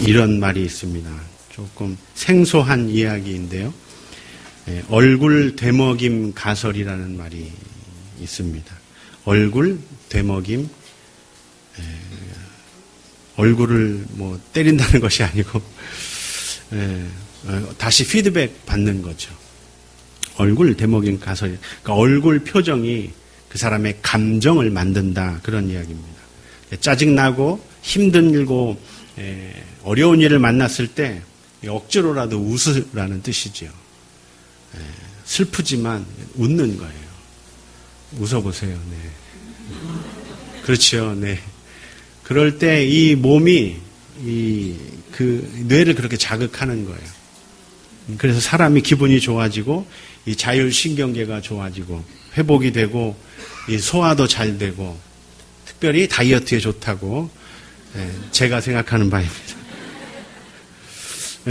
이런 말이 있습니다. 조금 생소한 이야기인데요. 얼굴 되먹임 가설이라는 말이 있습니다. 얼굴 되먹임, 얼굴을 뭐 때린다는 것이 아니고 다시 피드백 받는 거죠. 얼굴 되먹임 가설. 그러니까 얼굴 표정이 그 사람의 감정을 만든다, 그런 이야기입니다. 짜증나고 힘들고 어려운 일을 만났을 때 억지로라도 웃으라는 뜻이죠. 슬프지만 웃는 거예요. 웃어보세요. 네. 그렇죠. 네. 그럴 때 이 몸이 그 뇌를 그렇게 자극하는 거예요. 그래서 사람이 기분이 좋아지고 이 자율신경계가 좋아지고 회복이 되고 이 소화도 잘 되고 특별히 다이어트에 좋다고 제가 생각하는 바입니다.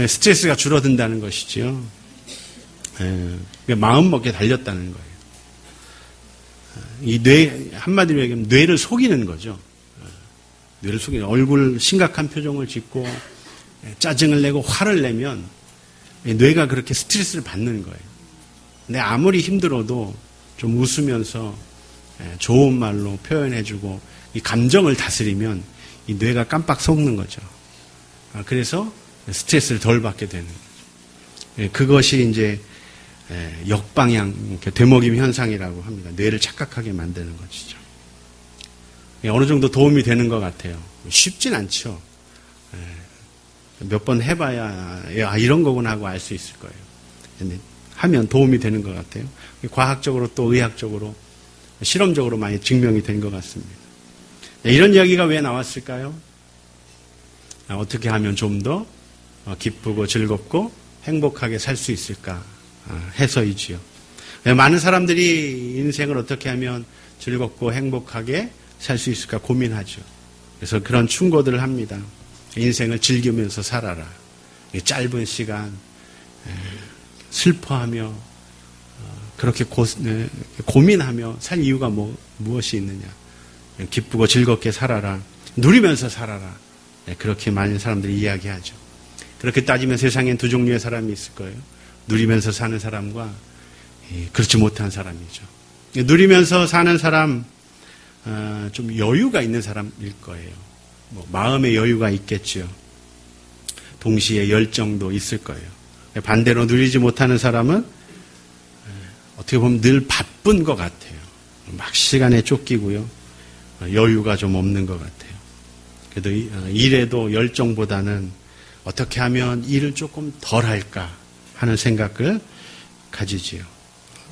스트레스가 줄어든다는 것이죠. 마음 먹게 달렸다는 거예요. 이 한마디로 얘기하면 뇌를 속이는 거죠. 뇌를 속이는, 얼굴 심각한 표정을 짓고 짜증을 내고 화를 내면 뇌가 그렇게 스트레스를 받는 거예요. 근데 아무리 힘들어도 좀 웃으면서 좋은 말로 표현해주고 이 감정을 다스리면 이 뇌가 깜빡 속는 거죠. 그래서 스트레스를 덜 받게 되는 거죠. 그것이 이제 역방향 되먹임 현상이라고 합니다. 뇌를 착각하게 만드는 것이죠. 어느 정도 도움이 되는 것 같아요. 쉽진 않죠. 몇 번 해봐야 이런 거구나 하고 알 수 있을 거예요. 근데 하면 도움이 되는 것 같아요. 과학적으로 또 의학적으로 실험적으로 많이 증명이 된 것 같습니다. 이런 이야기가 왜 나왔을까요? 어떻게 하면 좀 더 기쁘고 즐겁고 행복하게 살 수 있을까 해서이지요. 많은 사람들이 인생을 어떻게 하면 즐겁고 행복하게 살 수 있을까 고민하죠. 그래서 그런 충고들을 합니다. 인생을 즐기면서 살아라. 짧은 시간 슬퍼하며 그렇게 고민하며 살 이유가 무엇이 있느냐. 기쁘고 즐겁게 살아라. 누리면서 살아라. 그렇게 많은 사람들이 이야기하죠. 그렇게 따지면 세상엔 두 종류의 사람이 있을 거예요. 누리면서 사는 사람과 그렇지 못한 사람이죠. 누리면서 사는 사람, 좀 여유가 있는 사람일 거예요. 마음의 여유가 있겠죠. 동시에 열정도 있을 거예요. 반대로 누리지 못하는 사람은 어떻게 보면 늘 바쁜 것 같아요. 막 시간에 쫓기고요. 여유가 좀 없는 것 같아요. 그래도 일에도 열정보다는 어떻게 하면 일을 조금 덜 할까 하는 생각을 가지지요.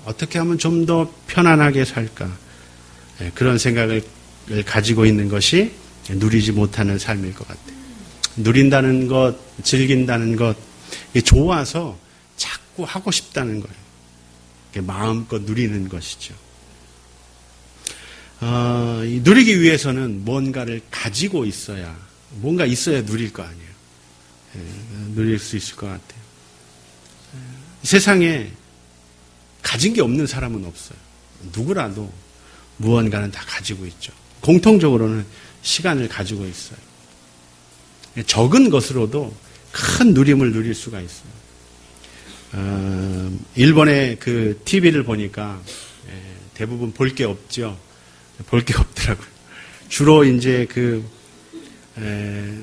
어떻게 하면 좀 더 편안하게 살까. 그런 생각을 가지고 있는 것이 누리지 못하는 삶일 것 같아요. 누린다는 것, 즐긴다는 것, 좋아서 자꾸 하고 싶다는 거예요. 마음껏 누리는 것이죠. 누리기 위해서는 뭔가를 가지고 있어야, 뭔가 있어야 누릴 거 아니에요. 누릴 수 있을 것 같아요. 세상에 가진 게 없는 사람은 없어요. 누구라도 무언가는 다 가지고 있죠. 공통적으로는 시간을 가지고 있어요. 적은 것으로도 큰 누림을 누릴 수가 있어요. 일본의 그 TV를 보니까 대부분 볼 게 없죠. 볼 게 없더라고요. 주로 이제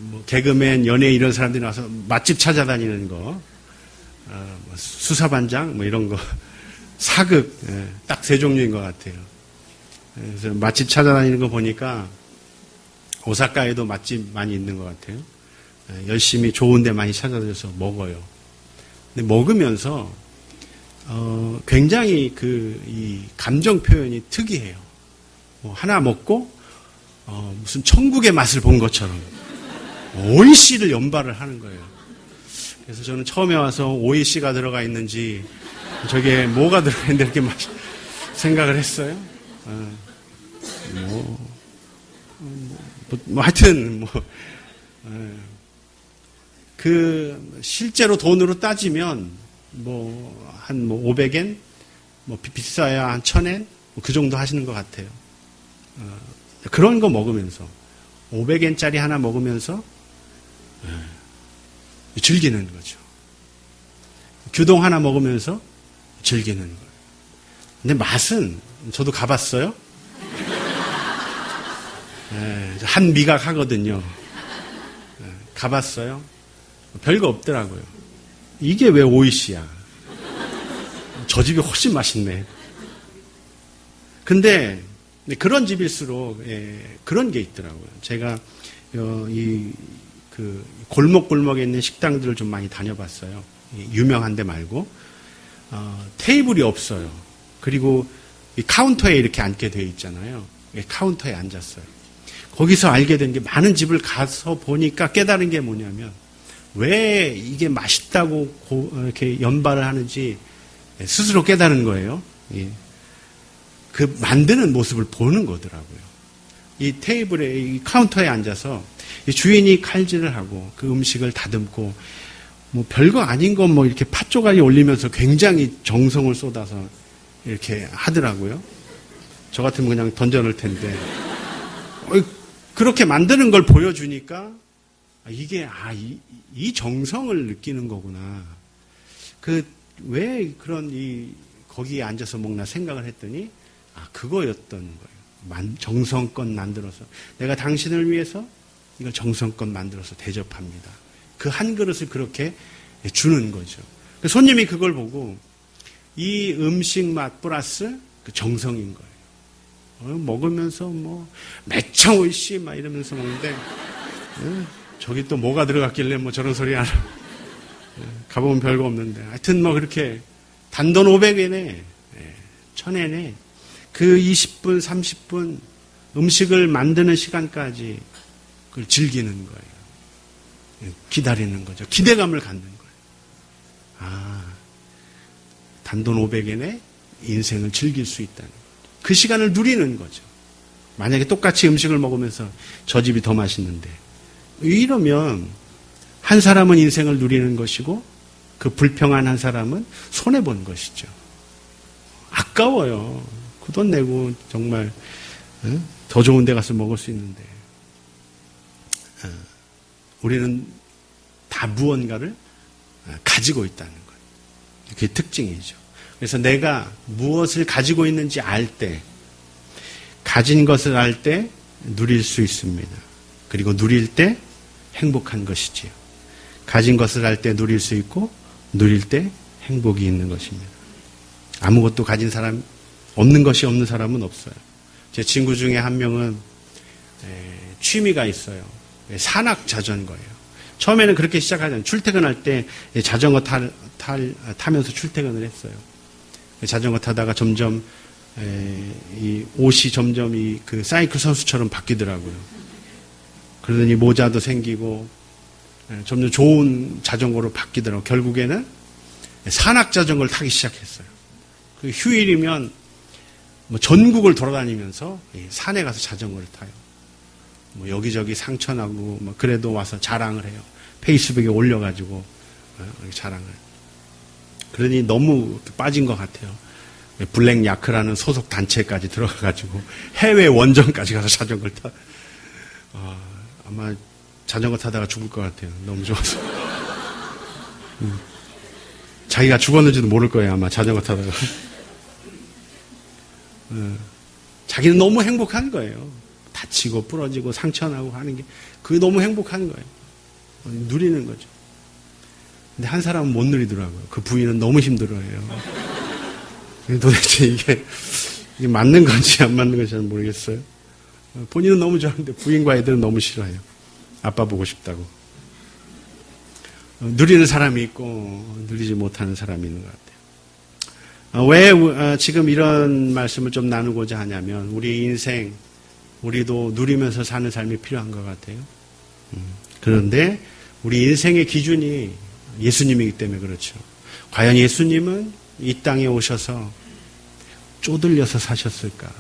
뭐 개그맨, 연예인 이런 사람들이 나와서 맛집 찾아다니는 거, 수사반장 뭐 이런 거, 사극 딱 세 종류인 것 같아요. 그래서 맛집 찾아다니는 거 보니까 오사카에도 맛집 많이 있는 것 같아요. 열심히 좋은 데 많이 찾아다녀서 먹어요. 근데 먹으면서 굉장히 이 감정 표현이 특이해요. 하나 먹고 무슨 천국의 맛을 본 것처럼 오이씨를 연발을 하는 거예요. 그래서 저는 처음에 와서 오이씨가 들어가 있는지 저게 뭐가 들어가 있는데 이렇게 막 생각을 했어요. 하여튼 실제로 돈으로 따지면 한 500엔, 비싸야 한 1000엔, 그 정도 하시는 것 같아요. 그런 거 먹으면서 500엔짜리 하나 먹으면서 즐기는 거죠. 규동 하나 먹으면서 즐기는 거예요. 근데 맛은 저도 가봤어요. 한 미각 하거든요. 가봤어요. 별거 없더라고요. 이게 왜 오이시야? 저 집이 훨씬 맛있네. 근데 그런 집일수록 그런 게 있더라고요. 제가 그 골목골목에 있는 식당들을 좀 많이 다녀봤어요. 유명한 데 말고 테이블이 없어요. 그리고 이 카운터에 이렇게 앉게 되어 있잖아요. 카운터에 앉았어요. 거기서 알게 된 게 많은 집을 가서 보니까 깨달은 게 뭐냐면 왜 이게 맛있다고 이렇게 연발을 하는지 스스로 깨달은 거예요. 그 만드는 모습을 보는 거더라고요. 이 테이블에, 이 카운터에 앉아서 이 주인이 칼질을 하고 그 음식을 다듬고 뭐 별거 아닌 건 뭐 이렇게 팥조각이 올리면서 굉장히 정성을 쏟아서 이렇게 하더라고요. 저 같으면 그냥 던져놓을 텐데. 그렇게 만드는 걸 보여주니까 이게 이 정성을 느끼는 거구나. 왜 그런 거기에 앉아서 먹나 생각을 했더니 그거였던 거예요. 정성껏 만들어서 내가 당신을 위해서 이걸 정성껏 만들어서 대접합니다. 그 한 그릇을 그렇게 주는 거죠. 손님이 그걸 보고 이 음식 맛 플러스 그 정성인 거예요. 먹으면서 뭐 매청 오이시 막 이러면서 먹는데 저기 또 뭐가 들어갔길래 뭐 저런 소리 하나. 가보면 별거 없는데 하여튼 뭐 그렇게 단돈 500엔에 1000엔에 그 20분 30분 음식을 만드는 시간까지 그걸 즐기는 거예요. 기다리는 거죠. 기대감을 갖는 거예요. 단돈 500엔에 인생을 즐길 수 있다는 거죠. 그 시간을 누리는 거죠. 만약에 똑같이 음식을 먹으면서 저 집이 더 맛있는데 이러면 한 사람은 인생을 누리는 것이고 그 불평한 한 사람은 손해본 것이죠. 아까워요. 그 돈 내고 정말 더 좋은 데 가서 먹을 수 있는데 우리는 다 무언가를 가지고 있다는 거예요. 그게 특징이죠. 그래서 내가 무엇을 가지고 있는지 알 때, 가진 것을 알 때 누릴 수 있습니다. 그리고 누릴 때 행복한 것이지요. 가진 것을 알 때 누릴 수 있고 누릴 때 행복이 있는 것입니다. 아무것도 가진 사람, 없는 것이 없는 사람은 없어요. 제 친구 중에 한 명은 취미가 있어요. 산악 자전거예요. 처음에는 그렇게 시작하잖아요. 출퇴근할 때 자전거 타면서 출퇴근을 했어요. 자전거 타다가 점점 이 옷이 점점 그 사이클 선수처럼 바뀌더라고요. 그러더니 모자도 생기고 점점 좋은 자전거로 바뀌더라고요. 결국에는 산악 자전거를 타기 시작했어요. 그 휴일이면 뭐 전국을 돌아다니면서 산에 가서 자전거를 타요. 뭐 여기저기 상처나고 뭐 그래도 와서 자랑을 해요. 페이스북에 올려가지고 자랑을. 그러니 너무 빠진 것 같아요. 블랙 야크라는 소속 단체까지 들어가가지고 해외 원정까지 가서 자전거를 타. 아마 자전거 타다가 죽을 것 같아요. 너무 좋아서. 자기가 죽었는지도 모를 거예요. 아마 자전거 타다가. 자기는 너무 행복한 거예요. 다치고 부러지고 상처나고 하는 게 그게 너무 행복한 거예요. 누리는 거죠. 근데 한 사람은 못 누리더라고요. 그 부인은 너무 힘들어해요. 도대체 이게 맞는 건지 안 맞는 건지 잘 모르겠어요. 본인은 너무 좋아하는데 부인과 애들은 너무 싫어해요. 아빠 보고 싶다고. 누리는 사람이 있고 누리지 못하는 사람이 있는 것 같아요. 왜 지금 이런 말씀을 좀 나누고자 하냐면 우리 인생 우리도 누리면서 사는 삶이 필요한 것 같아요. 그런데 우리 인생의 기준이 예수님이기 때문에 그렇죠. 과연 예수님은 이 땅에 오셔서 쪼들려서 사셨을까?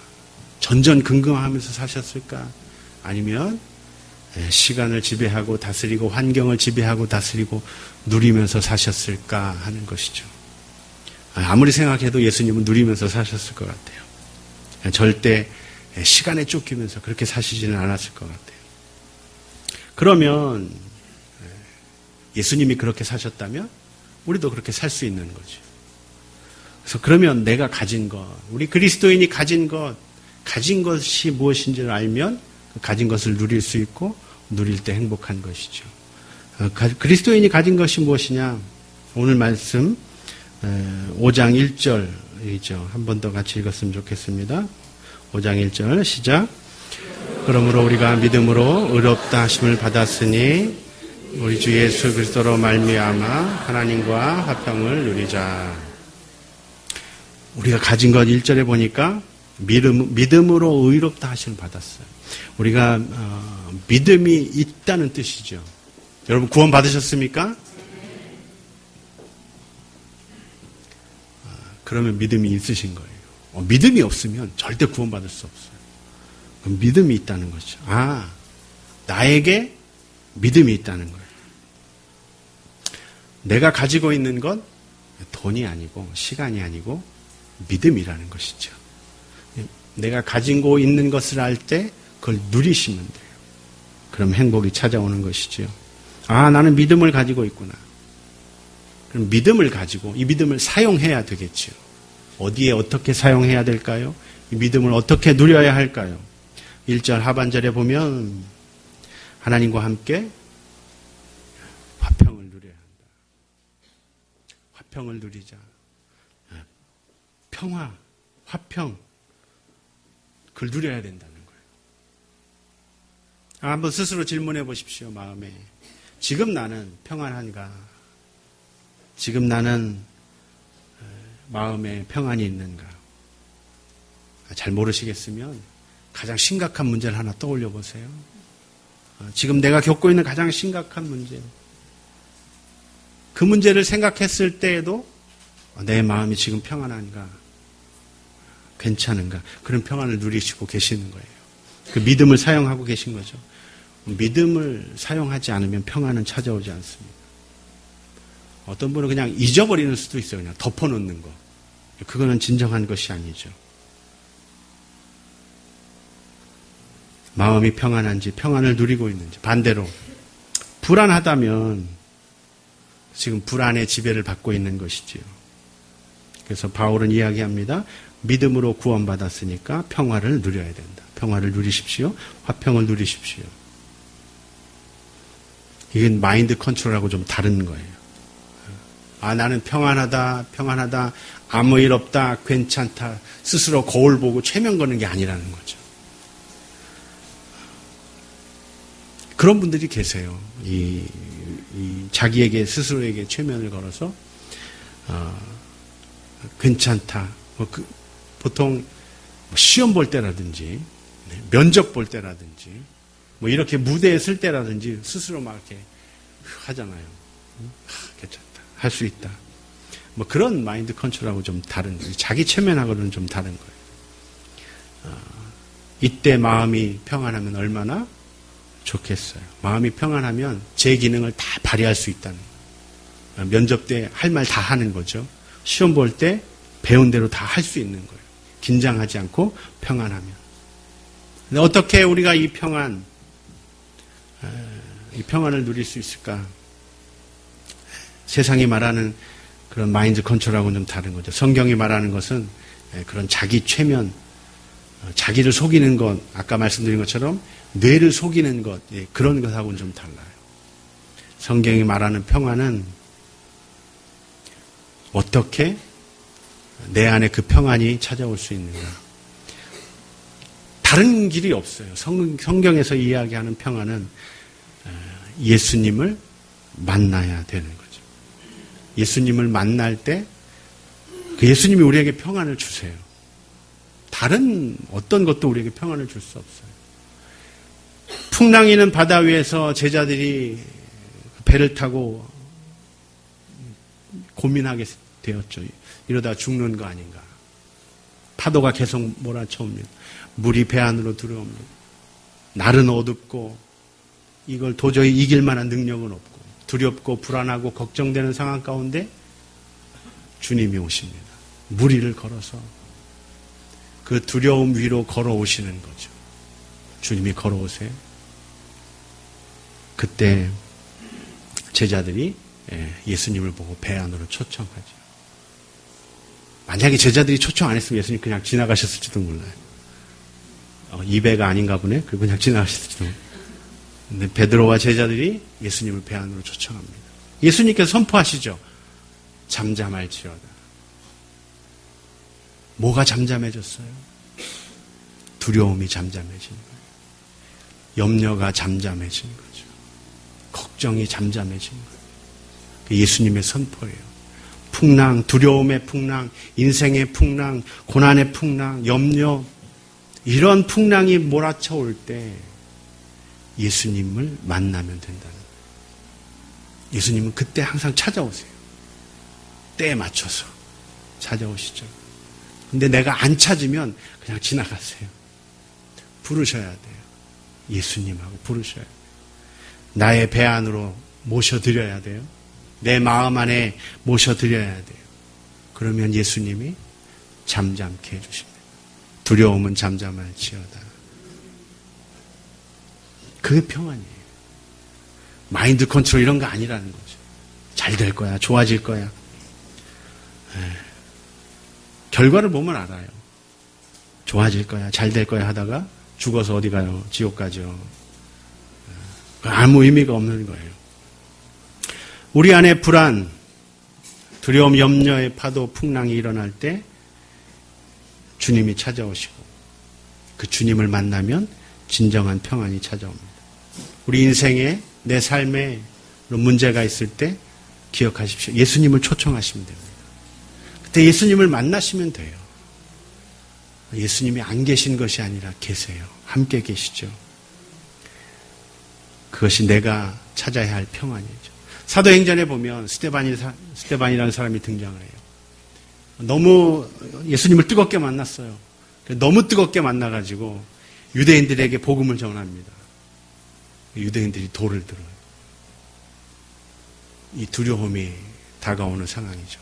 전전긍긍하면서 사셨을까? 아니면 시간을 지배하고 다스리고 환경을 지배하고 다스리고 누리면서 사셨을까 하는 것이죠. 아무리 생각해도 예수님은 누리면서 사셨을 것 같아요. 절대 시간에 쫓기면서 그렇게 사시지는 않았을 것 같아요. 그러면 예수님이 그렇게 사셨다면 우리도 그렇게 살 수 있는 거죠. 그래서 그러면 내가 가진 것, 우리 그리스도인이 가진 것이 무엇인지를 알면 그 가진 것을 누릴 수 있고 누릴 때 행복한 것이죠. 그리스도인이 가진 것이 무엇이냐? 오늘 말씀 5장 1절이죠. 한 번 더 같이 읽었으면 좋겠습니다. 5장 1절 시작. 그러므로 우리가 믿음으로 의롭다 하심을 받았으니 우리 주 예수 그리스도로 말미암아 하나님과 화평을 누리자. 우리가 가진 것 1절에 보니까 믿음으로 의롭다 하심을 받았어요. 우리가 믿음이 있다는 뜻이죠. 여러분 구원 받으셨습니까? 그러면 믿음이 있으신 거예요. 믿음이 없으면 절대 구원 받을 수 없어요. 그럼 믿음이 있다는 거죠. 나에게 믿음이 있다는 거예요. 내가 가지고 있는 건 돈이 아니고 시간이 아니고 믿음이라는 것이죠. 내가 가지고 있는 것을 알 때 그걸 누리시면 돼요. 그럼 행복이 찾아오는 것이죠. 나는 믿음을 가지고 있구나. 그럼 믿음을 가지고 이 믿음을 사용해야 되겠죠. 어디에 어떻게 사용해야 될까요? 이 믿음을 어떻게 누려야 할까요? 1절 하반절에 보면 하나님과 함께 화평을 누려야 한다. 화평을 누리자. 평화, 화평, 그걸 누려야 된다는 거예요. 한번 스스로 질문해 보십시오. 마음에 지금 나는 평안한가? 지금 나는 마음에 평안이 있는가? 잘 모르시겠으면 가장 심각한 문제를 하나 떠올려 보세요. 지금 내가 겪고 있는 가장 심각한 문제. 그 문제를 생각했을 때에도 내 마음이 지금 평안한가? 괜찮은가? 그런 평안을 누리시고 계시는 거예요. 그 믿음을 사용하고 계신 거죠. 믿음을 사용하지 않으면 평안은 찾아오지 않습니다. 어떤 분은 그냥 잊어버리는 수도 있어요. 그냥 덮어놓는 거. 그거는 진정한 것이 아니죠. 마음이 평안한지 평안을 누리고 있는지. 반대로 불안하다면 지금 불안의 지배를 받고 있는 것이지요. 그래서 바울은 이야기합니다. 믿음으로 구원받았으니까 평화를 누려야 된다. 평화를 누리십시오. 화평을 누리십시오. 이건 마인드 컨트롤하고 좀 다른 거예요. 나는 평안하다, 아무 일 없다, 괜찮다, 스스로 거울 보고 최면 거는 게 아니라는 거죠. 그런 분들이 계세요. 자기에게, 스스로에게 최면을 걸어서, 괜찮다. 보통 시험 볼 때라든지, 면접 볼 때라든지, 이렇게 무대에 설 때라든지 스스로 막 이렇게 하잖아요. 괜찮다. 할 수 있다. 그런 마인드 컨트롤하고 좀 다른 거예요. 자기 최면하고는 좀 다른 거예요. 이때 마음이 평안하면 얼마나 좋겠어요. 마음이 평안하면 제 기능을 다 발휘할 수 있다는 거예요. 면접 때 할 말 다 하는 거죠. 시험 볼 때 배운 대로 다 할 수 있는 거예요. 긴장하지 않고 평안하면. 근데 어떻게 우리가 이 평안을 누릴 수 있을까? 세상이 말하는 그런 마인드 컨트롤하고는 좀 다른 거죠. 성경이 말하는 것은 그런 자기 최면, 자기를 속이는 것, 아까 말씀드린 것처럼 뇌를 속이는 것, 그런 것하고는 좀 달라요. 성경이 말하는 평안은 어떻게 내 안에 그 평안이 찾아올 수 있는가. 다른 길이 없어요. 성경에서 이야기하는 평안은 예수님을 만나야 되는 거죠. 예수님을 만날 때 그 예수님이 우리에게 평안을 주세요. 다른 어떤 것도 우리에게 평안을 줄 수 없어요. 풍랑이는 바다 위에서 제자들이 배를 타고 고민하게 되었죠. 이러다 죽는 거 아닌가. 파도가 계속 몰아쳐옵니다. 물이 배 안으로 들어옵니다. 날은 어둡고 이걸 도저히 이길 만한 능력은 없고 두렵고 불안하고 걱정되는 상황 가운데 주님이 오십니다. 무리를 걸어서 그 두려움 위로 걸어오시는 거죠. 주님이 걸어오세요. 그때 제자들이 예수님을 보고 배 안으로 초청하죠. 만약에 제자들이 초청 안 했으면 예수님 그냥 지나가셨을지도 몰라요. 이 배가 아닌가 보네. 그리고 그냥 지나가셨을지도 몰라요. 근데 베드로와 제자들이 예수님을 배 안으로 초청합니다. 예수님께서 선포하시죠. 잠잠할지어다. 뭐가 잠잠해졌어요? 두려움이 잠잠해진 거예요. 염려가 잠잠해진 거죠. 걱정이 잠잠해진 거예요. 예수님의 선포예요. 풍랑, 두려움의 풍랑, 인생의 풍랑, 고난의 풍랑, 염려, 이런 풍랑이 몰아쳐올 때 예수님을 만나면 된다는 거예요. 예수님은 그때 항상 찾아오세요. 때에 맞춰서 찾아오시죠. 근데 내가 안 찾으면 그냥 지나가세요. 부르셔야 돼요. 예수님하고 부르셔야 돼요. 나의 배 안으로 모셔드려야 돼요. 내 마음 안에 모셔드려야 돼요. 그러면 예수님이 잠잠케 해주십니다. 두려움은 잠잠할지어다. 그게 평안이에요. 마인드 컨트롤 이런 거 아니라는 거죠. 잘 될 거야. 좋아질 거야. 결과를 보면 알아요. 좋아질 거야. 잘 될 거야 하다가 죽어서 어디 가요? 지옥 가죠. 아무 의미가 없는 거예요. 우리 안에 불안, 두려움, 염려의 파도, 풍랑이 일어날 때 주님이 찾아오시고 그 주님을 만나면 진정한 평안이 찾아옵니다. 우리 인생에 내 삶에 문제가 있을 때 기억하십시오. 예수님을 초청하시면 됩니다. 그때 예수님을 만나시면 돼요. 예수님이 안 계신 것이 아니라 계세요. 함께 계시죠. 그것이 내가 찾아야 할 평안이죠. 사도행전에 보면 스데반이라는 사람이 등장을 해요. 너무 예수님을 뜨겁게 만났어요. 너무 뜨겁게 만나가지고 유대인들에게 복음을 전합니다. 유대인들이 돌을 들어요. 이 두려움이 다가오는 상황이죠.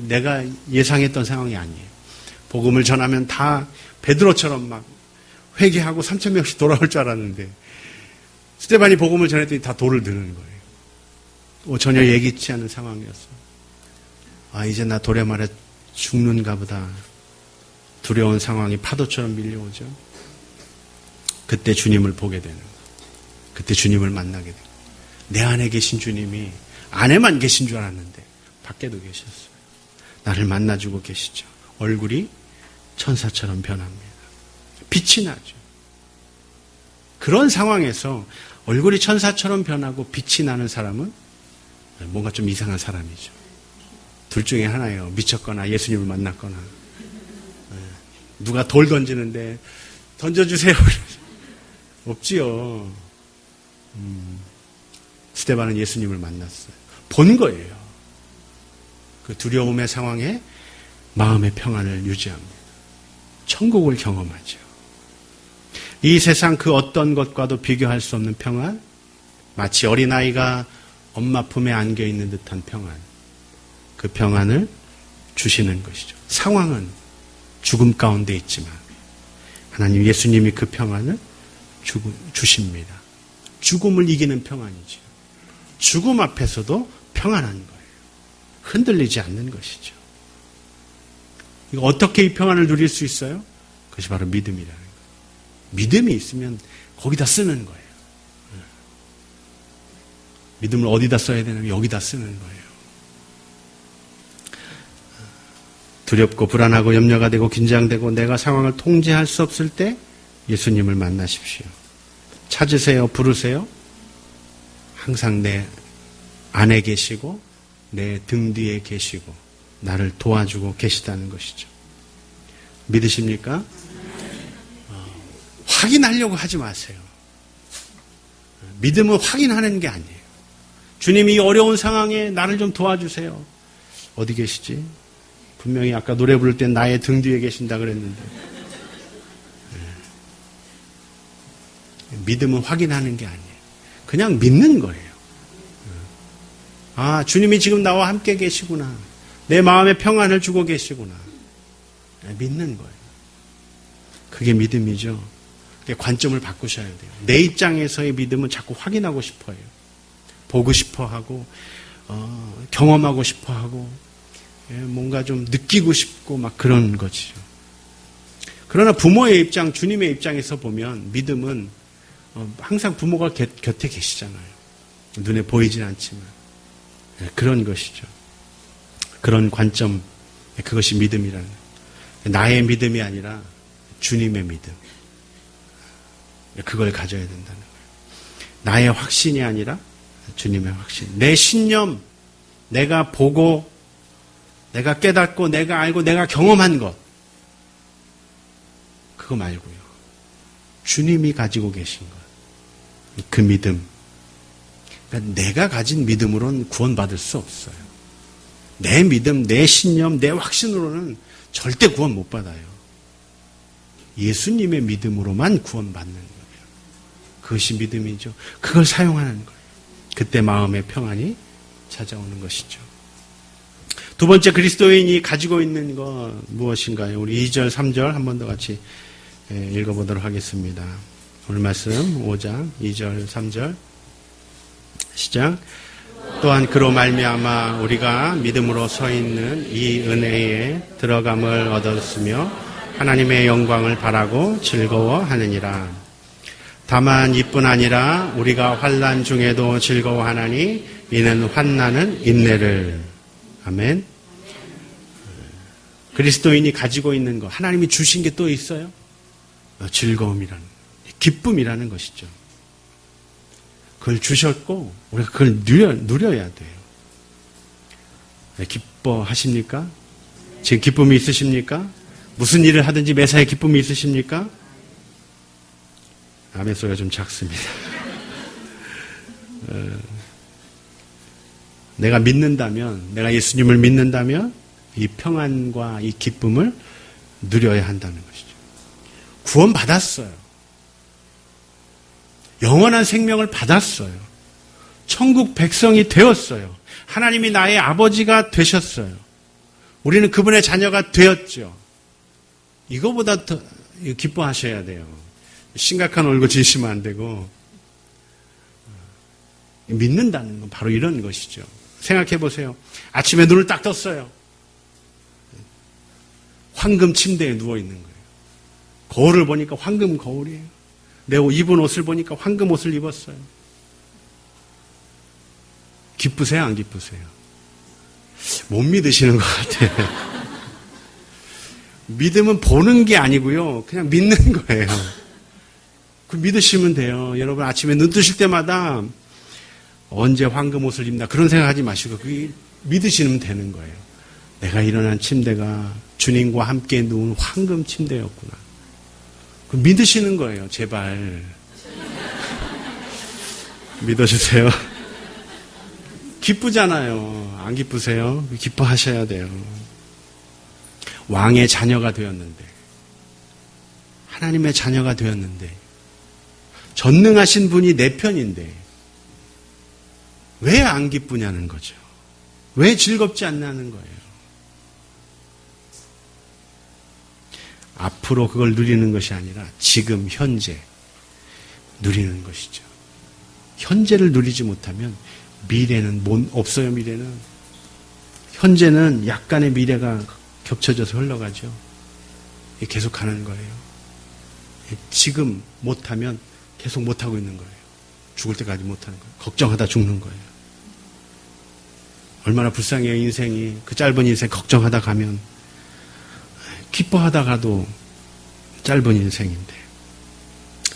내가 예상했던 상황이 아니에요. 복음을 전하면 다 베드로처럼 막 회개하고 3,000명씩 돌아올 줄 알았는데 스데반이 복음을 전했더니 다 돌을 드는 거예요. 전혀 예기치 않은 상황이었어요. 이제 나 돌에 말해 죽는가 보다. 두려운 상황이 파도처럼 밀려오죠. 그때 주님을 보게 되는 거예요. 그때 주님을 만나게 돼요. 내 안에 계신 주님이 안에만 계신 줄 알았는데 밖에도 계셨어요. 나를 만나주고 계시죠. 얼굴이 천사처럼 변합니다. 빛이 나죠. 그런 상황에서 얼굴이 천사처럼 변하고 빛이 나는 사람은 뭔가 좀 이상한 사람이죠. 둘 중에 하나예요. 미쳤거나 예수님을 만났거나. 누가 돌 던지는데 던져주세요. 없지요. 스데반은 예수님을 만났어요. 본 거예요. 그 두려움의 상황에 마음의 평안을 유지합니다. 천국을 경험하죠. 이 세상 그 어떤 것과도 비교할 수 없는 평안, 마치 어린아이가 엄마 품에 안겨 있는 듯한 평안, 그 평안을 주시는 것이죠. 상황은 죽음 가운데 있지만 하나님 예수님이 그 평안을 주십니다. 죽음을 이기는 평안이죠. 죽음 앞에서도 평안한 거예요. 흔들리지 않는 것이죠. 이거 어떻게 이 평안을 누릴 수 있어요? 그것이 바로 믿음이라는 거예요. 믿음이 있으면 거기다 쓰는 거예요. 믿음을 어디다 써야 되냐면 여기다 쓰는 거예요. 두렵고 불안하고 염려가 되고 긴장되고 내가 상황을 통제할 수 없을 때 예수님을 만나십시오. 찾으세요. 부르세요. 항상 내 안에 계시고 내 등 뒤에 계시고 나를 도와주고 계시다는 것이죠. 믿으십니까? 확인하려고 하지 마세요. 믿음은 확인하는 게 아니에요. 주님이 이 어려운 상황에 나를 좀 도와주세요. 어디 계시지? 분명히 아까 노래 부를 때 나의 등 뒤에 계신다 그랬는데. 믿음은 확인하는 게 아니에요. 그냥 믿는 거예요. 주님이 지금 나와 함께 계시구나. 내 마음에 평안을 주고 계시구나. 믿는 거예요. 그게 믿음이죠. 관점을 바꾸셔야 돼요. 내 입장에서의 믿음은 자꾸 확인하고 싶어요. 보고 싶어하고 경험하고 싶어하고 뭔가 좀 느끼고 싶고 막 그런 거지요. 그러나 부모의 입장, 주님의 입장에서 보면 믿음은 항상 부모가 곁에 계시잖아요. 눈에 보이진 않지만 그런 것이죠. 그런 관점, 그것이 믿음이라는 거예요. 나의 믿음이 아니라 주님의 믿음. 그걸 가져야 된다는 거예요. 나의 확신이 아니라 주님의 확신. 내 신념, 내가 보고, 내가 깨닫고, 내가 알고, 내가 경험한 것. 그거 말고요. 주님이 가지고 계신 것. 그 믿음. 그러니까 내가 가진 믿음으로는 구원받을 수 없어요. 내 믿음, 내 신념, 내 확신으로는 절대 구원 못 받아요. 예수님의 믿음으로만 구원받는 거예요. 그것이 믿음이죠. 그걸 사용하는 거예요. 그때 마음의 평안이 찾아오는 것이죠. 두 번째 그리스도인이 가지고 있는 것 무엇인가요? 우리 2절, 3절 한 번 더 같이 읽어보도록 하겠습니다. 오늘 말씀 5장 2절, 3절 시작. 또한 그로 말미암아 우리가 믿음으로 서 있는 이 은혜에 들어감을 얻었으며 하나님의 영광을 바라고 즐거워하느니라. 다만 이뿐 아니라 우리가 환난 중에도 즐거워하나니 이는 환난은 인내를. 아멘. 그리스도인이 가지고 있는 것, 하나님이 주신 게 또 있어요? 즐거움이라는, 기쁨이라는 것이죠. 그걸 주셨고 우리가 그걸 누려야 돼요. 기뻐하십니까? 지금 기쁨이 있으십니까? 무슨 일을 하든지 매사에 기쁨이 있으십니까? 아멘 소리가 좀 작습니다. 내가 믿는다면, 내가 예수님을 믿는다면 이 평안과 이 기쁨을 누려야 한다는 것이죠. 구원 받았어요. 영원한 생명을 받았어요. 천국 백성이 되었어요. 하나님이 나의 아버지가 되셨어요. 우리는 그분의 자녀가 되었죠. 이거보다 더 기뻐하셔야 돼요. 심각한 얼굴 지으시면 안 되고, 믿는다는 건 바로 이런 것이죠. 생각해 보세요. 아침에 눈을 딱 떴어요. 황금 침대에 누워 있는 거예요. 거울을 보니까 황금 거울이에요. 내 입은 옷을 보니까 황금 옷을 입었어요. 기쁘세요? 안 기쁘세요? 못 믿으시는 것 같아요. 믿음은 보는 게 아니고요. 그냥 믿는 거예요. 그 믿으시면 돼요. 여러분 아침에 눈 뜨실 때마다 언제 황금 옷을 입나 그런 생각하지 마시고 그게 믿으시면 되는 거예요. 내가 일어난 침대가 주님과 함께 누운 황금 침대였구나. 그 믿으시는 거예요. 제발. 믿어주세요. 기쁘잖아요. 안 기쁘세요? 기뻐하셔야 돼요. 왕의 자녀가 되었는데, 하나님의 자녀가 되었는데, 전능하신 분이 내 편인데 왜 안 기쁘냐는 거죠. 왜 즐겁지 않냐는 거예요. 앞으로 그걸 누리는 것이 아니라 지금 현재 누리는 것이죠. 현재를 누리지 못하면 미래는 없어요. 미래는. 현재는 약간의 미래가 겹쳐져서 흘러가죠. 계속 가는 거예요. 지금 못하면 계속 못하고 있는 거예요. 죽을 때까지 못하는 거예요. 걱정하다 죽는 거예요. 얼마나 불쌍해요. 인생이. 그 짧은 인생 걱정하다 가면 기뻐하다가도 짧은 인생인데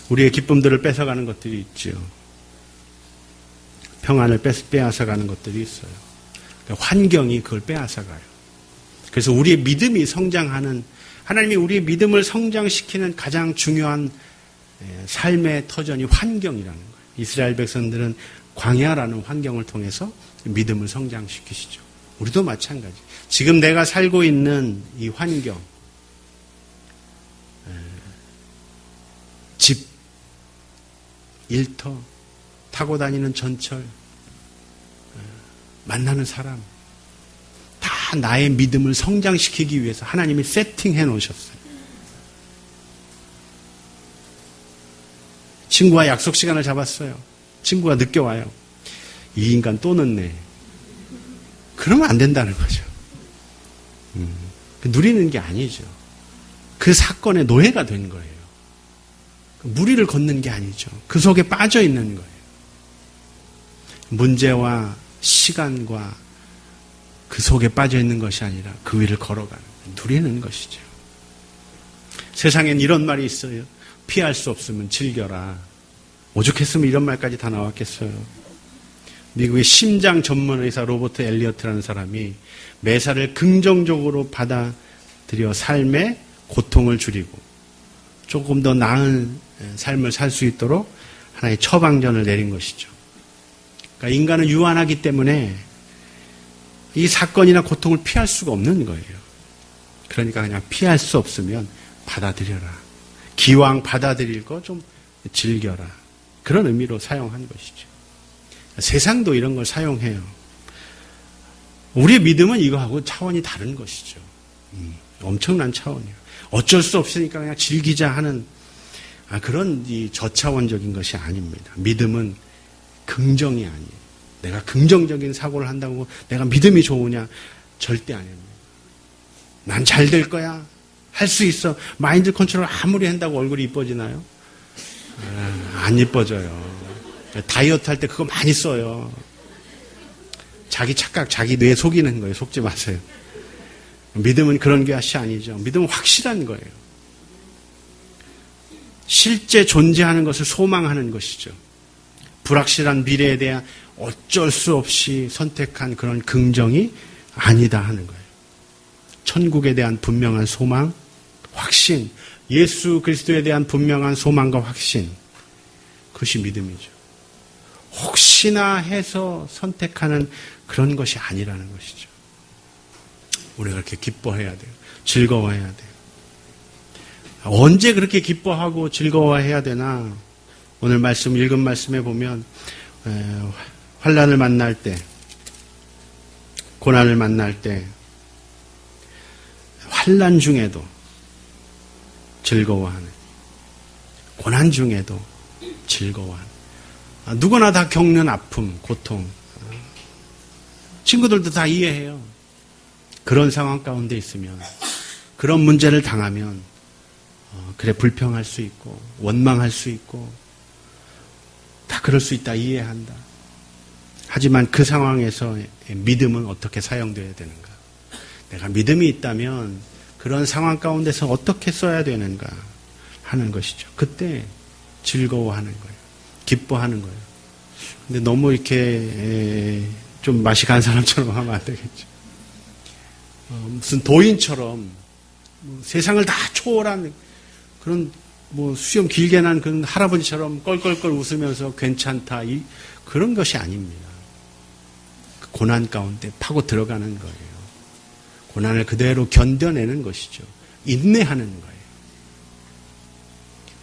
우리의 기쁨들을 뺏어가는 것들이 있죠. 평안을 빼앗아가는 것들이 있어요. 환경이 그걸 빼앗아가요. 그래서 우리의 믿음이 성장하는, 하나님이 우리의 믿음을 성장시키는 가장 중요한 삶의 터전이 환경이라는 거예요. 이스라엘 백성들은 광야라는 환경을 통해서 믿음을 성장시키시죠. 우리도 마찬가지. 지금 내가 살고 있는 이 환경, 집, 일터, 타고 다니는 전철, 만나는 사람, 다 나의 믿음을 성장시키기 위해서 하나님이 세팅해 놓으셨어요. 친구와 약속 시간을 잡았어요. 친구가 늦게 와요. 이 인간 또 늦네. 그러면 안 된다는 거죠. 누리는 게 아니죠. 그 사건의 노예가 된 거예요. 무리를 걷는 게 아니죠. 그 속에 빠져 있는 거예요. 문제와 시간과 그 속에 빠져 있는 것이 아니라 그 위를 걸어가는, 누리는 것이죠. 세상엔 이런 말이 있어요. 피할 수 없으면 즐겨라. 오죽했으면 이런 말까지 다 나왔겠어요. 미국의 심장 전문 의사 로버트 엘리어트라는 사람이 매사를 긍정적으로 받아들여 삶의 고통을 줄이고 조금 더 나은 삶을 살 수 있도록 하나의 처방전을 내린 것이죠. 그러니까 인간은 유한하기 때문에 이 사건이나 고통을 피할 수가 없는 거예요. 그러니까 그냥 피할 수 없으면 받아들여라. 기왕 받아들일 거 좀 즐겨라. 그런 의미로 사용한 것이죠. 세상도 이런 걸 사용해요. 우리의 믿음은 이거하고 차원이 다른 것이죠. 엄청난 차원이에요. 어쩔 수 없으니까 그냥 즐기자 하는 그런 이 저차원적인 것이 아닙니다. 믿음은 긍정이 아니에요. 내가 긍정적인 사고를 한다고 내가 믿음이 좋으냐? 절대 아닙니다. 난 잘 될 거야. 할 수 있어. 마인드 컨트롤 아무리 한다고 얼굴이 이뻐지나요? 안 이뻐져요. 다이어트 할 때 그거 많이 써요. 자기 착각, 자기 뇌 속이는 거예요. 속지 마세요. 믿음은 그런 것이 아니죠. 믿음은 확실한 거예요. 실제 존재하는 것을 소망하는 것이죠. 불확실한 미래에 대한 어쩔 수 없이 선택한 그런 긍정이 아니다 하는 거예요. 천국에 대한 분명한 소망, 확신, 예수 그리스도에 대한 분명한 소망과 확신, 그것이 믿음이죠. 혹시나 해서 선택하는 그런 것이 아니라는 것이죠. 우리가 그렇게 기뻐해야 돼요. 즐거워해야 돼요. 언제 그렇게 기뻐하고 즐거워해야 되나? 오늘 말씀, 읽은 말씀에 보면 환난을 만날 때, 고난을 만날 때, 환난 중에도 즐거워하는, 고난 중에도 즐거워하는, 누구나 다 겪는 아픔, 고통, 친구들도 다 이해해요. 그런 상황 가운데 있으면, 그런 문제를 당하면 그래 불평할 수 있고 원망할 수 있고 다 그럴 수 있다, 이해한다. 하지만 그 상황에서 믿음은 어떻게 사용되어야 되는가? 내가 믿음이 있다면 그런 상황 가운데서 어떻게 써야 되는가 하는 것이죠. 그때 즐거워하는 거예요. 기뻐하는 거예요. 근데 너무 이렇게 좀 맛이 간 사람처럼 하면 안 되겠죠. 무슨 도인처럼 세상을 다 초월한 그런 수염 길게 난 그런 할아버지처럼 껄껄껄 웃으면서 괜찮다, 그런 것이 아닙니다. 그 고난 가운데 파고 들어가는 거예요. 고난을 그대로 견뎌내는 것이죠. 인내하는 거예요.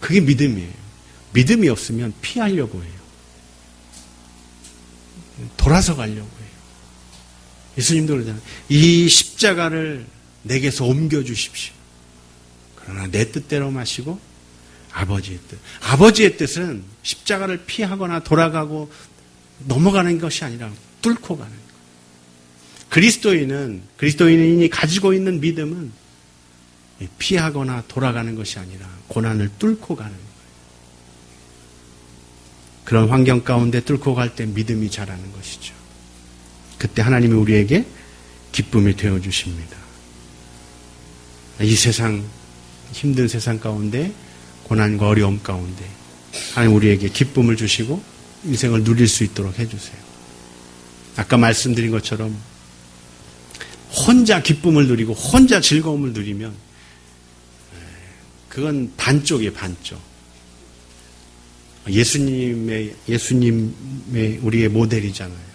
그게 믿음이에요. 믿음이 없으면 피하려고 해요. 돌아서 가려고 해요. 예수님도 그러잖아요. 이 십자가를 내게서 옮겨주십시오. 그러나 내 뜻대로 마시고 아버지의 뜻. 아버지의 뜻은 십자가를 피하거나 돌아가고 넘어가는 것이 아니라 뚫고 가는 거예요. 그리스도인이 가지고 있는 믿음은 피하거나 돌아가는 것이 아니라 고난을 뚫고 가는 거예요. 그런 환경 가운데 뚫고 갈 때 믿음이 자라는 것이죠. 그때 하나님이 우리에게 기쁨이 되어주십니다. 이 세상, 힘든 세상 가운데, 고난과 어려움 가운데 하나님 우리에게 기쁨을 주시고 인생을 누릴 수 있도록 해주세요. 아까 말씀드린 것처럼 혼자 기쁨을 누리고 혼자 즐거움을 누리면 그건 반쪽이에요, 반쪽. 예수님의 우리의 모델이잖아요.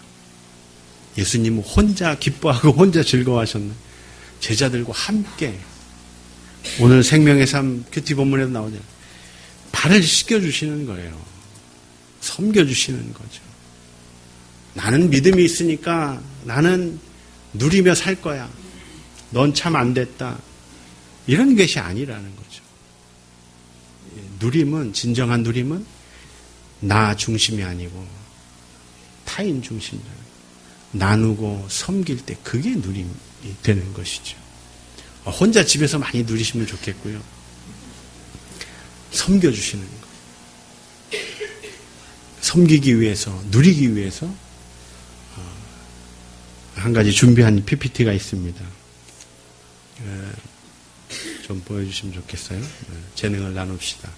예수님은 혼자 기뻐하고 혼자 즐거워하셨나요? 제자들과 함께 오늘 생명의 삶 큐티 본문에도 나오잖아요. 발을 씻겨주시는 거예요. 섬겨주시는 거죠. 나는 믿음이 있으니까 나는 누리며 살 거야. 넌 참 안 됐다. 이런 것이 아니라는 거죠. 누림은, 진정한 누림은 나 중심이 아니고 타인 중심적, 나누고 섬길 때 그게 누림이 되는 것이죠. 혼자 집에서 많이 누리시면 좋겠고요. 섬겨주시는 것. 섬기기 위해서, 누리기 위해서 한 가지 준비한 PPT가 있습니다. 좀 보여주시면 좋겠어요. 재능을 나눕시다.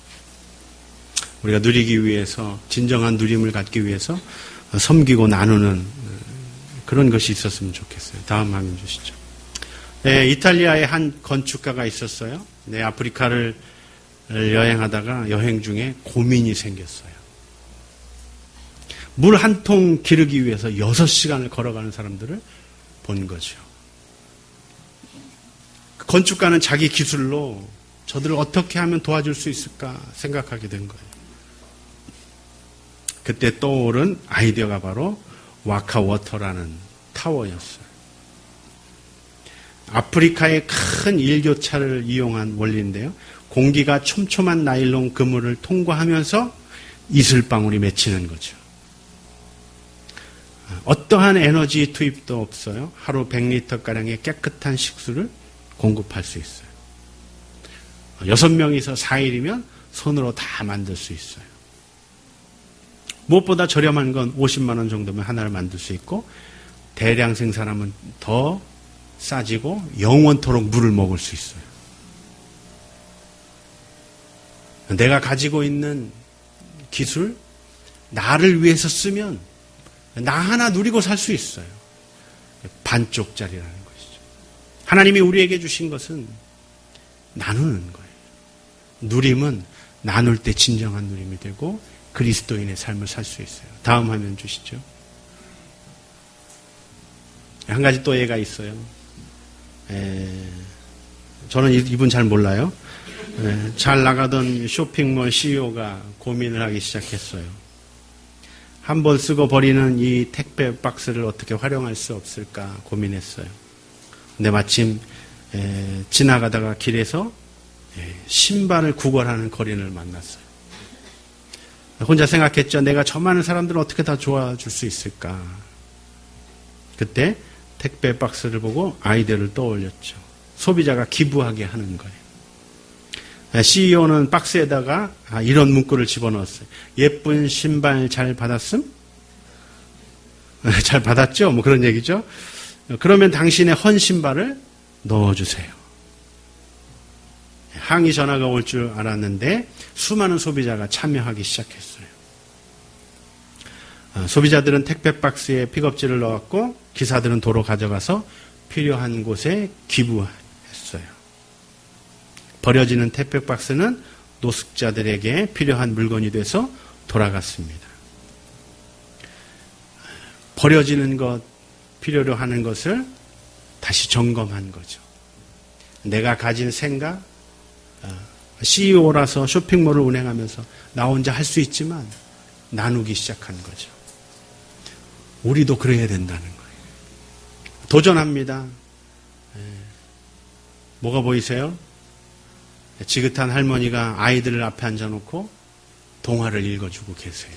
우리가 누리기 위해서, 진정한 누림을 갖기 위해서 섬기고 나누는 그런 것이 있었으면 좋겠어요. 다음 화면 주시죠. 네, 이탈리아에 한 건축가가 있었어요. 네, 아프리카를 여행하다가 여행 중에 고민이 생겼어요. 물 한 통 기르기 위해서 6시간을 걸어가는 사람들을 본 거죠. 건축가는 자기 기술로 저들을 어떻게 하면 도와줄 수 있을까 생각하게 된 거예요. 그때 떠오른 아이디어가 바로 와카워터라는 타워였어요. 아프리카의 큰 일교차를 이용한 원리인데요. 공기가 촘촘한 나일론 그물을 통과하면서 이슬방울이 맺히는 거죠. 어떠한 에너지 투입도 없어요. 하루 100리터가량의 깨끗한 식수를 공급할 수 있어요. 6명이서 4일이면 손으로 다 만들 수 있어요. 무엇보다 저렴한 건 50만 원 정도면 하나를 만들 수 있고, 대량 생산하면 더 싸지고 영원토록 물을 먹을 수 있어요. 내가 가지고 있는 기술, 나를 위해서 쓰면 나 하나 누리고 살 수 있어요. 반쪽짜리라는 것이죠. 하나님이 우리에게 주신 것은 나누는 거예요. 누림은 나눌 때 진정한 누림이 되고 그리스도인의 삶을 살 수 있어요. 다음 화면 주시죠. 한 가지 또 예가 있어요. 저는 이분 잘 몰라요. 잘 나가던 쇼핑몰 CEO가 고민을 하기 시작했어요. 한 번 쓰고 버리는 이 택배 박스를 어떻게 활용할 수 없을까 고민했어요. 근데 마침 지나가다가 길에서 신발을 구걸하는 거린을 만났어요. 혼자 생각했죠. 내가 저 많은 사람들을 어떻게 다 도와줄 수 있을까. 그때 택배 박스를 보고 아이디어를 떠올렸죠. 소비자가 기부하게 하는 거예요. CEO는 박스에다가 이런 문구를 집어넣었어요. 예쁜 신발 잘 받았음? 잘 받았죠? 뭐 그런 얘기죠. 그러면 당신의 헌 신발을 넣어주세요. 항의 전화가 올 줄 알았는데 수많은 소비자가 참여하기 시작했어요. 소비자들은 택배 박스에 픽업지를 넣었고 기사들은 도로 가져가서 필요한 곳에 기부했어요. 버려지는 택배 박스는 노숙자들에게 필요한 물건이 돼서 돌아갔습니다. 버려지는 것, 필요로 하는 것을 다시 점검한 거죠. 내가 가진 생각, CEO라서 쇼핑몰을 운행하면서 나 혼자 할 수 있지만 나누기 시작한 거죠. 우리도 그래야 된다는 거예요. 도전합니다. 뭐가 보이세요? 지긋한 할머니가 아이들을 앞에 앉아놓고 동화를 읽어주고 계세요.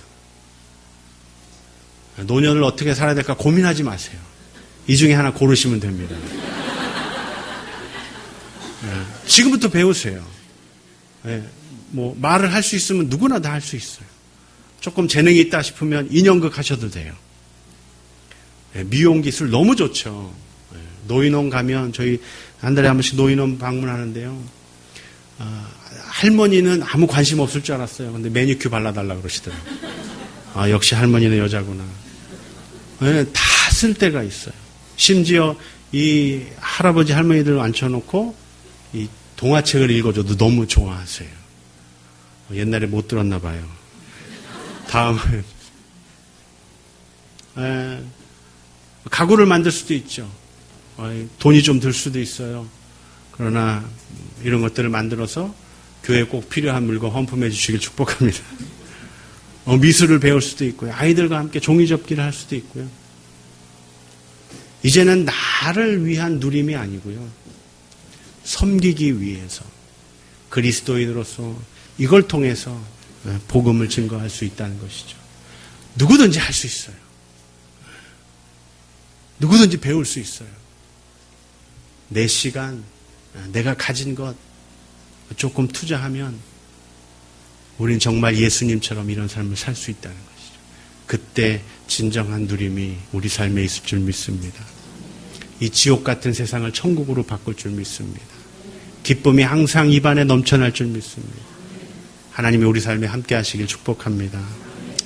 노년을 어떻게 살아야 될까 고민하지 마세요. 이 중에 하나 고르시면 됩니다. 지금부터 배우세요. 뭐 말을 할 수 있으면 누구나 다 할 수 있어요. 조금 재능이 있다 싶으면 인형극 하셔도 돼요. 미용 기술 너무 좋죠. 노인원 가면 저희 한 달에 한 번씩 노인원 방문하는데요. 할머니는 아무 관심 없을 줄 알았어요. 근데 매니큐 발라달라고 그러시더라고요. 역시 할머니는 여자구나. 다 쓸 때가 있어요. 심지어 이 할아버지 할머니들 앉혀놓고 이 동화책을 읽어줘도 너무 좋아하세요. 옛날에 못 들었나 봐요. 다음은 가구를 만들 수도 있죠. 돈이 좀 들 수도 있어요. 그러나 이런 것들을 만들어서 교회에 꼭 필요한 물건 헌품해 주시길 축복합니다. 미술을 배울 수도 있고요. 아이들과 함께 종이접기를 할 수도 있고요. 이제는 나를 위한 누림이 아니고요. 섬기기 위해서 그리스도인으로서 이걸 통해서 복음을 증거할 수 있다는 것이죠. 누구든지 할 수 있어요. 누구든지 배울 수 있어요. 내 시간, 내가 가진 것 조금 투자하면 우린 정말 예수님처럼 이런 삶을 살 수 있다는 것이죠. 그때 진정한 누림이 우리 삶에 있을 줄 믿습니다. 이 지옥 같은 세상을 천국으로 바꿀 줄 믿습니다. 기쁨이 항상 입안에 넘쳐날 줄 믿습니다. 하나님이 우리 삶에 함께 하시길 축복합니다.